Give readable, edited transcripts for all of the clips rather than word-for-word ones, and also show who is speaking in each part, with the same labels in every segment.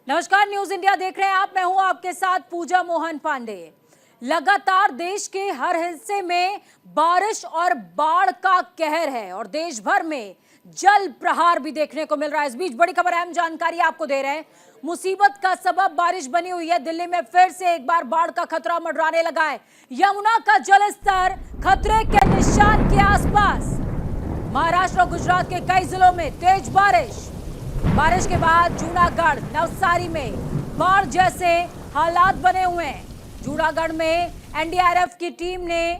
Speaker 1: नमस्कार, news India देख रहे हैं आप। मैं हूं आपके साथ पूजा मोहन पांडे। लगातार देश के हर हिस्से में बारिश और बाढ़ का कहर है और देश भर में जल प्रहार भी देखने को मिल रहा है। इस बीच बड़ी खबर, अहम जानकारी आपको दे रहे हैं। मुसीबत का सबब बारिश बनी हुई है। दिल्ली में फिर से एक बार बाढ़ का खतरा मंडराने लगा है। यमुना का जलस्तर खतरे के निशान के आसपास। महाराष्ट्र और गुजरात के कई जिलों में तेज बारिश के बाद जूनागढ़, नवसारी में बाढ़ जैसे हालात बने हुए हैं। जूनागढ़ में एनडीआरएफ की टीम ने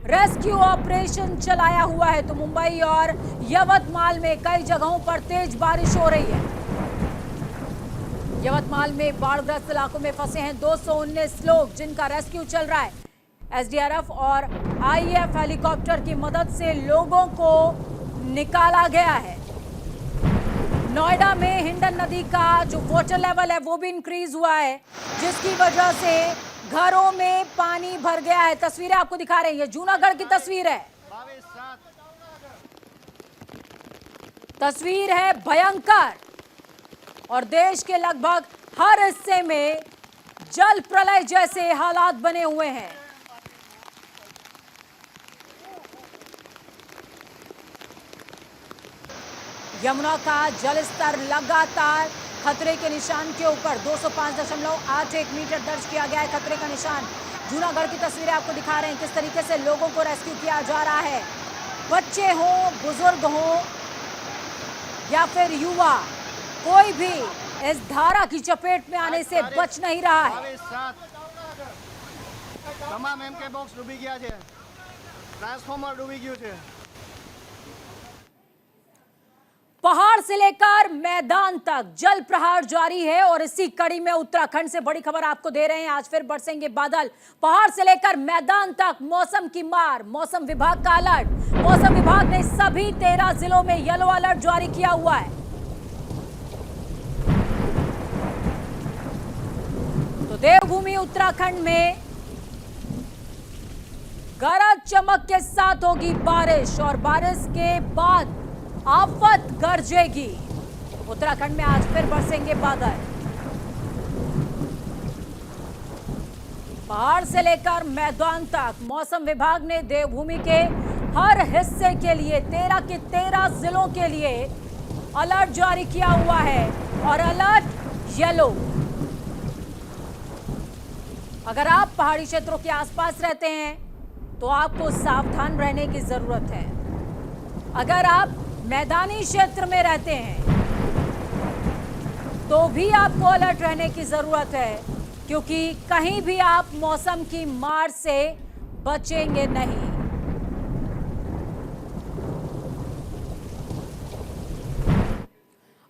Speaker 1: रेस्क्यू ऑपरेशन चलाया हुआ है, तो मुंबई और यवतमाल में कई जगहों पर तेज बारिश हो रही है। यवतमाल में बाढ़ग्रस्त इलाकों में फंसे हैं 219 लोग, जिनका रेस्क्यू चल रहा है। एसडीआरएफ और आईएएफ हेलीकॉप्टर की मदद से लोगों को निकाला गया है। नोएडा में हिंडन नदी का जो वाटर लेवल है वो भी इंक्रीज हुआ है, जिसकी वजह से घरों में पानी भर गया है। तस्वीरें आपको दिखा रहे हैं, ये जूनागढ़ की तस्वीर है। तस्वीर है भयंकर और देश के लगभग हर हिस्से में जल प्रलय जैसे हालात बने हुए हैं। यमुना का जलस्तर लगातार खतरे के निशान के ऊपर 205.81 मीटर दर्ज किया गया है। खतरे का निशान। जूनागढ़ की तस्वीरें आपको दिखा रहे हैं किस तरीके से लोगों को रेस्क्यू किया जा रहा है। बच्चे हों, बुजुर्ग हों या फिर युवा, कोई भी इस धारा की चपेट में आने से बच नहीं रहा है।
Speaker 2: તમામ એમકે બોક્સ ડૂબી ગયા છે, ટ્રાન્સફોર્મર ડૂબી ગયું છે।
Speaker 1: पहाड़ से लेकर मैदान तक जल प्रहार जारी है और इसी कड़ी में उत्तराखंड से बड़ी खबर आपको दे रहे हैं। आज फिर बरसेंगे बादल। पहाड़ से लेकर मैदान तक मौसम की मार। मौसम विभाग का अलर्ट। मौसम विभाग ने सभी 13 जिलों में येलो अलर्ट जारी किया हुआ है। तो देवभूमि उत्तराखंड में गरज चमक के साथ होगी बारिश और बारिश के बाद आफत गरजेगी। उत्तराखंड में आज फिर बरसेंगे बादल। पहाड़ से लेकर मैदान तक मौसम विभाग ने देवभूमि के हर हिस्से के लिए 13 के 13 जिलों के लिए अलर्ट जारी किया हुआ है और अलर्ट येलो। अगर आप पहाड़ी क्षेत्रों के आसपास रहते हैं तो आपको सावधान रहने की जरूरत है। अगर आप मैदानी क्षेत्र में रहते हैं तो भी आपको अलर्ट रहने की जरूरत है, क्योंकि कहीं भी आप मौसम की मार से बचेंगे नहीं।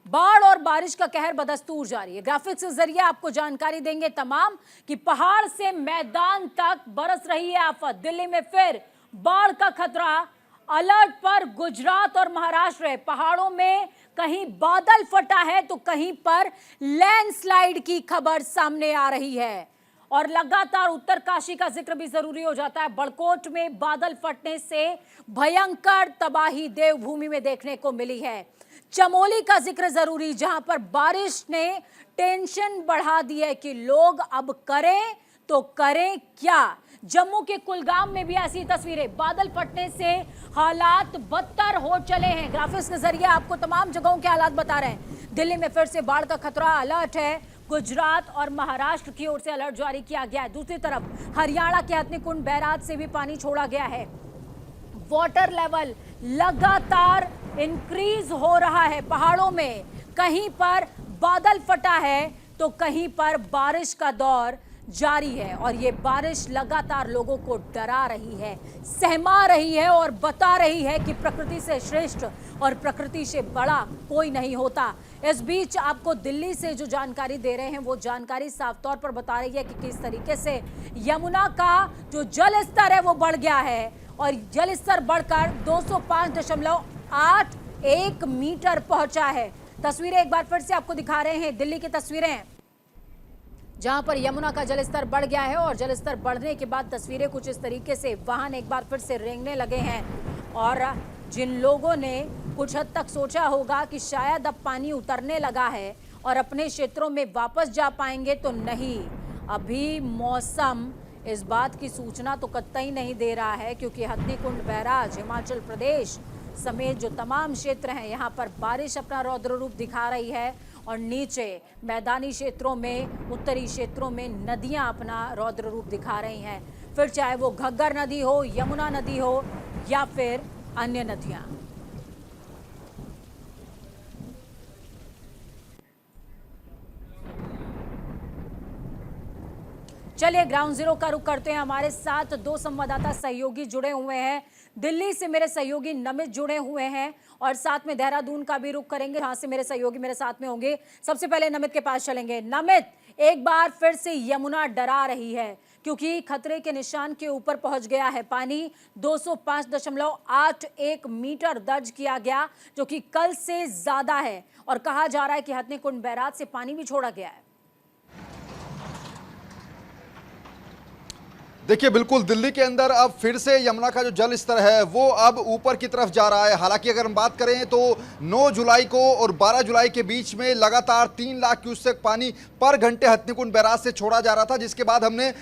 Speaker 1: बाढ़ और बारिश का कहर बदस्तूर जारी है। ग्राफिक्स के जरिए आपको जानकारी देंगे तमाम कि पहाड़ से मैदान तक बरस रही है आफत। दिल्ली में फिर बाढ़ का खतरा। अलर्ट पर गुजरात और महाराष्ट्र है। पहाड़ों में कहीं बादल फटा है तो कहीं पर लैंडस्लाइड की खबर सामने आ रही है। और लगातार उत्तरकाशी का जिक्र भी जरूरी हो जाता है। बड़कोट में बादल फटने से भयंकर तबाही देवभूमि में देखने को मिली है। चमोली का जिक्र जरूरी, जहां पर बारिश ने टेंशन बढ़ा दी है कि लोग अब करें तो करें क्या। जम्मू के कुलगाम में भी ऐसी तस्वीरें। बादल फटने से हालात बदतर हो चले हैं। ग्राफिक्स के जरिए आपको तमाम जगहों के हालात बता रहे हैं। दिल्ली में फिर से बाढ़ का खतरा। अलर्ट है। गुजरात और महाराष्ट्र की ओर से अलर्ट जारी किया गया है। दूसरी तरफ हरियाणा के हथनीकुंड बैराज से भी पानी छोड़ा गया है। वाटर लेवल लगातार इंक्रीज हो रहा है। पहाड़ों में कहीं पर बादल फटा है तो कहीं पर बारिश का दौर जारी है और ये बारिश लगातार लोगों को डरा रही है, सहमा रही है और बता रही है कि प्रकृति से श्रेष्ठ और प्रकृति से बड़ा कोई नहीं होता। इस बीच आपको दिल्ली से जो जानकारी दे रहे हैं वो जानकारी साफ तौर पर बता रही है कि किस तरीके से यमुना का जो जल स्तर है वो बढ़ गया है और जल स्तर बढ़कर 205.81 मीटर पहुंचा है। तस्वीरें एक बार फिर से आपको दिखा रहे हैं। दिल्ली की तस्वीरें जहां पर यमुना का जलस्तर बढ़ गया है और जलस्तर बढ़ने के बाद तस्वीरें कुछ इस तरीके से। वाहन एक बार फिर से रेंगने लगे हैं और जिन लोगों ने कुछ हद तक सोचा होगा कि शायद अब पानी उतरने लगा है और अपने क्षेत्रों में वापस जा पाएंगे तो नहीं। अभी मौसम इस बात की सूचना तो कतई नहीं दे रहा है, क्योंकि हथनीकुंड बैराज हिमाचल प्रदेश समेत जो तमाम क्षेत्र हैं यहाँ पर बारिश अपना रौद्र रूप दिखा रही है और नीचे मैदानी क्षेत्रों में, उत्तरी क्षेत्रों में नदियां अपना रौद्र रूप दिखा रही हैं, फिर चाहे वो घग्गर नदी हो, यमुना नदी हो या फिर अन्य नदियां। चलिए ग्राउंड जीरो का रुख करते हैं। हमारे साथ दो संवाददाता सहयोगी जुड़े हुए हैं। दिल्ली से मेरे सहयोगी नमित जुड़े हुए हैं और साथ में देहरादून का भी रुख करेंगे, जहां से मेरे सहयोगी मेरे साथ में होंगे। सबसे पहले नमित के पास चलेंगे। नमित, एक बार फिर से यमुना डरा रही है, क्योंकि खतरे के निशान के ऊपर पहुंच गया है पानी। 205.81 मीटर दर्ज किया गया, जो कि कल से ज्यादा है और कहा जा रहा है कि हथनीकुंड बैराज से पानी भी छोड़ा गया है।
Speaker 3: देखिए, बिल्कुल दिल्ली के अंदर अब फिर से यमुना का जो जल स्तर है वो अब ऊपर की तरफ जा रहा है। हालांकि अगर हम बात करें तो 9 जुलाई को और 12 जुलाई के बीच में लगातार 3 लाख क्यूसेक पानी पर घंटे हथनीकुंड बैराज से छोड़ा जा रहा था, जिसके बाद हमने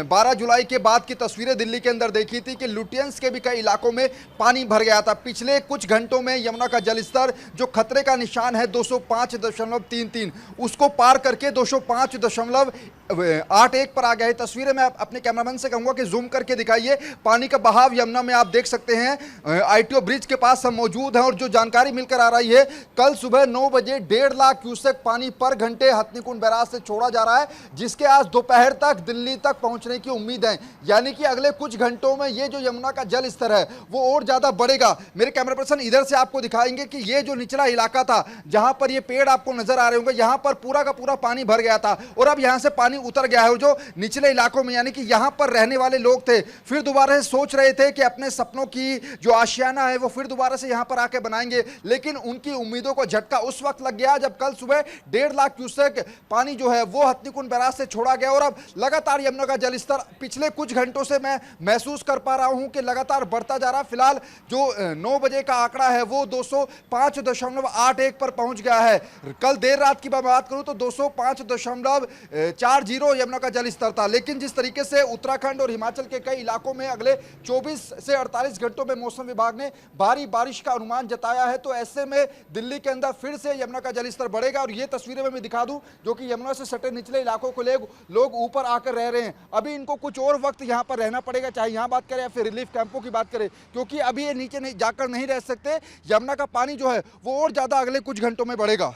Speaker 3: 12 जुलाई के बाद की तस्वीरें दिल्ली के अंदर देखी थी कि लुटियंस के भी कई इलाकों में पानी भर गया था। पिछले कुछ घंटों में यमुना का जल स्तर जो खतरे का निशान है 205.33, उसको पार करके 205.81 पर आ गया है। तस्वीरें मैं अपने कैमरामैन से कहूंगा कि जूम करके दिखाइए। पानी का बहाव यमुना में आप देख सकते हैं। आईटीओ ब्रिज के पास हम मौजूद हैं और जो जानकारी मिलकर आ रही है, कल सुबह 9 बजे 1.5 लाख क्यूसेक पानी पर घंटे हथनीकुंड बैराज से छोड़ा जा रहा है, जिसके आज दोपहर तक दिल्ली तक पहुंचने की उम्मीद है। यानी कि अगले कुछ घंटों में ये जो यमुना का जल स्तर है वो और ज्यादा बढ़ेगा। मेरे कैमरा पर्सन इधर से आपको दिखाएंगे कि ये जो निचला इलाका था, जहां पर ये पेड़ आपको नजर आ रहे होंगे, यहां पर पूरा का पूरा पानी भर गया था और अब यहां से पानी उतर गया है। और जो निचले इलाकों में, यानी कि यहां पर रहने वाले लोग थे, फिर दोबारा से सोच रहे थे कि अपने सपनों की जो आशियाना है वो फिर दोबारा से यहां पर आके बनाएंगे, लेकिन उनकी उम्मीदों को झटका उस वक्त लग गया जब कल सुबह 1.5 लाख क्यूसेक पानी जो है वो हथनीकुंड बैराज से छोड़ा गया। और अब लगातार यमुना का जल स्तर पिछले कुछ घंटों से मैं महसूस कर पा रहा हूं कि लगातार बढ़ता जा रहा है। फिलहाल जो 9 बजे का आंकड़ा है वो 205.81 पर पहुंच गया है। कल देर रात की बात करूं तो 205.40 यमुना का जल स्तर था, लेकिन जिस तरीके से उत्तराखंड और हिमाचल के कई इलाकों में अगले 24 से 48 घंटों में मौसम विभाग ने भारी बारिश का अनुमान जताया है, तो ऐसे में दिल्ली के अंदर फिर से यमुना का जलस्तर बढ़ेगा। और ये तस्वीरें मैं दिखा दूं जो कि यमुना से सटे निचले इलाकों को लोग ऊपर आकर रह रहे हैं। अभी इनको कुछ और वक्त यहां पर रहना पड़ेगा, चाहे यहां बात करें या फिर रिलीफ कैंपों की बात करें, क्योंकि अभी ये नीचे नहीं जाकर नहीं रह सकते। यमुना का पानी जो है वो और ज्यादा अगले कुछ घंटों में बढ़ेगा।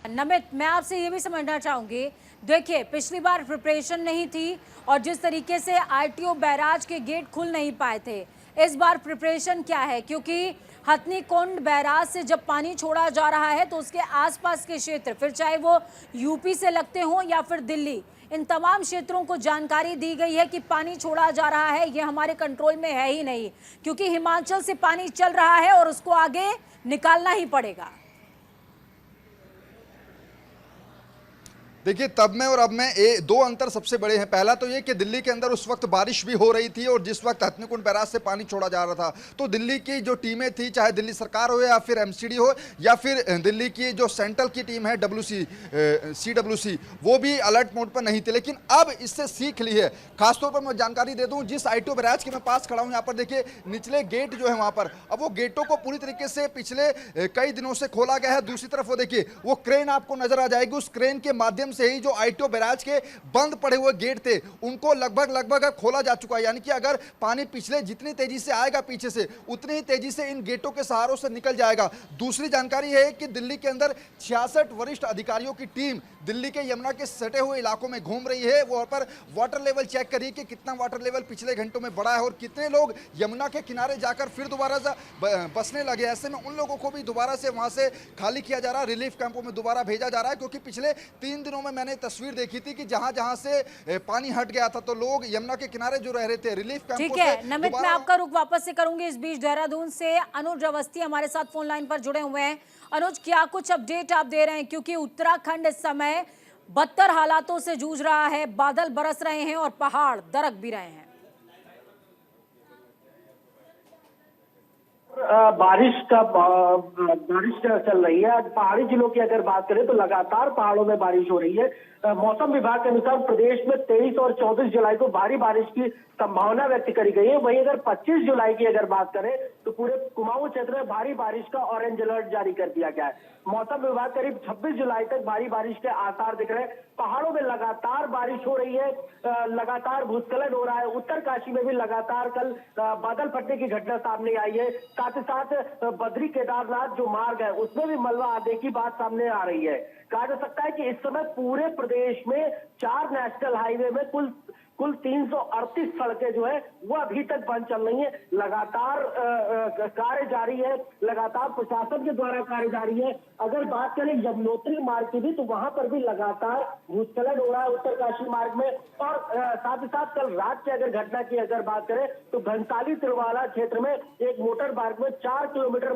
Speaker 1: नमित, मैं आपसे ये भी समझना चाहूंगी, देखिए पिछली बार प्रिपरेशन नहीं थी और जिस तरीके से आरटीओ बैराज के गेट खुल नहीं पाए थे, इस बार प्रिपरेशन क्या है? क्योंकि हथनीकुंड बैराज से जब पानी छोड़ा जा रहा है तो उसके आसपास के क्षेत्र, फिर चाहे वो यूपी से लगते हों या फिर दिल्ली, इन तमाम क्षेत्रों को जानकारी दी गई है कि पानी छोड़ा जा रहा है, ये हमारे कंट्रोल में है ही नहीं, क्योंकि हिमाचल से पानी चल रहा है और उसको आगे निकालना ही पड़ेगा।
Speaker 3: देखिए, तब में और अब में दो अंतर सबसे बड़े हैं। पहला तो ये कि दिल्ली के अंदर उस वक्त बारिश भी हो रही थी और जिस वक्त हथनीकुंड बैराज से पानी छोड़ा जा रहा था, तो दिल्ली की जो टीमें थी, चाहे दिल्ली सरकार हो या फिर एमसीडी हो या फिर दिल्ली की जो सेंट्रल की टीम है CWC, वो भी अलर्ट मोड पर नहीं थे। लेकिन अब इससे सीख ली है। खासतौर पर मैं जानकारी दे दूं, जिस आईटीओ बैराज के मैं पास खड़ा हूं, यहाँ पर देखिए निचले गेट जो है वहां पर, अब वो गेटों को पूरी तरीके से पिछले कई दिनों से खोला गया है। दूसरी तरफ वो देखिए वो क्रेन आपको नजर आ जाएगी, उस क्रेन के माध्यम से ही जो आईटीओ बैराज के बंद पड़े हुए गेट थे उनको लगभग खोला जा चुका है। यानी कि अगर पानी पिछले जितनी तेजी से आएगा पीछे से, उतनी ही तेजी से इन गेटों के सहारों से निकल जाएगा। दूसरी जानकारी है कि दिल्ली के अंदर 66 वरिष्ठ अधिकारियों की टीम दिल्ली के यमुना के सटे हुए इलाकों में घूम रही है। वहां पर वाटर लेवल चेक करिए कि कितना वाटर लेवल पिछले घंटों में बढ़ा है और कितने लोग यमुना के किनारे जाकर फिर दोबारा बसने लगे। ऐसे में उन लोगों को भी दोबारा से वहां से खाली किया जा रहा है, रिलीफ कैंपों में दोबारा भेजा जा रहा है, क्योंकि पिछले 3 दिनों में मैंने तस्वीर देखी थी कि जहां जहां से पानी हट गया था तो लोग यमुना के किनारे जो रह रहे थे रिलीफ कैंपों से।
Speaker 1: ठीक है नमित, मैं आपका रुख वापस से करूंगी। इस बीच देहरादून से अनुज अवस्थी हमारे साथ फोन लाइन पर जुड़े हुए हैं। अनुज, क्या कुछ अपडेट आप दे रहे हैं? क्योंकि उत्तराखंड इस समय बदतर हालातों से जूझ रहा है, बादल बरस रहे हैं और पहाड़ दरक भी रहे हैं।
Speaker 4: बारिश चल रही है। पहाड़ी जिलों की अगर बात करें तो लगातार पहाड़ों में बारिश हो रही है। मौसम विभाग के अनुसार प्रदेश में 23 और 24 जुलाई को भारी बारिश की संभावना व्यक्त करी गई है। वहीं अगर 25 जुलाई की अगर बात करें तो पूरे कुमाऊं क्षेत्र में भारी बारिश का ऑरेंज अलर्ट जारी कर दिया गया है। मौसम विभाग करीब 26 जुलाई तक भारी बारिश के आसार दिख रहे हैं। पहाड़ों में लगातार बारिश हो रही है, लगातार भूस्खलन हो रहा है। उत्तरकाशी में भी लगातार कल बादल फटने की घटना सामने आई है। साथ ही साथ बद्री केदारनाथ जो मार्ग है उसमें भी मलबा आने की बात सामने आ रही है। कहा जा सकता है कि इस समय पूरे प्रदेश में 4 नेशनल हाईवे में कुल 338 सड़कें जो है वो अभी तक बंद चल रही है। लगातार कार्य जारी है, लगातार प्रशासन के द्वारा कार्य जारी है। अगर बात करें यमुनोत्री मार्ग की भी तो वहां पर भी लगातार भूस्खलन हो रहा है उत्तरकाशी मार्ग में। और साथ ही साथ कल रात की अगर घटना की अगर बात करें तो घंटाली तिरवाला क्षेत्र में एक मोटर मार्ग में 4 किलोमीटर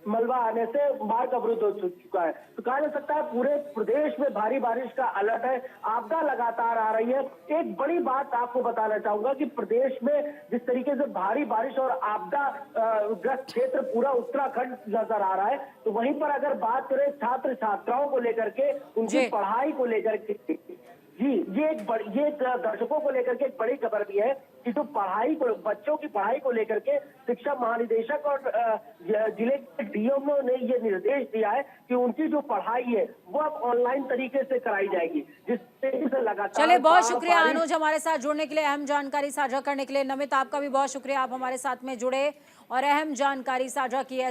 Speaker 4: मलबा आने से मार्ग अवरुद्ध हो चुका है। तो कहा जा सकता है पूरे प्रदेश में भारी बारिश का अलर्ट है, आपदा लगातार आ रही है। एक बड़ी बात आपको बताना चाहूंगा कि प्रदेश में जिस तरीके से भारी बारिश और आपदा ग्रस्त क्षेत्र पूरा उत्तराखंड नजर आ रहा है, तो वहीं पर अगर बात करें छात्र छात्राओं को लेकर के, उनकी पढ़ाई को लेकर के, जी ये एक दर्शकों को लेकर के एक बड़ी खबर भी है कि जो पढ़ाई को, बच्चों की पढ़ाई को लेकर के शिक्षा महानिदेशक और जिले के डीएमओ ने ये निर्देश दिया है कि उनकी जो पढ़ाई है वो अब ऑनलाइन तरीके से कराई जाएगी, जिससे लगातार।
Speaker 1: चलिए, बहुत शुक्रिया अनुज हमारे साथ जुड़ने के लिए, अहम जानकारी साझा करने के लिए। नमित, आपका भी बहुत शुक्रिया, आप हमारे साथ में जुड़े और अहम जानकारी साझा की है।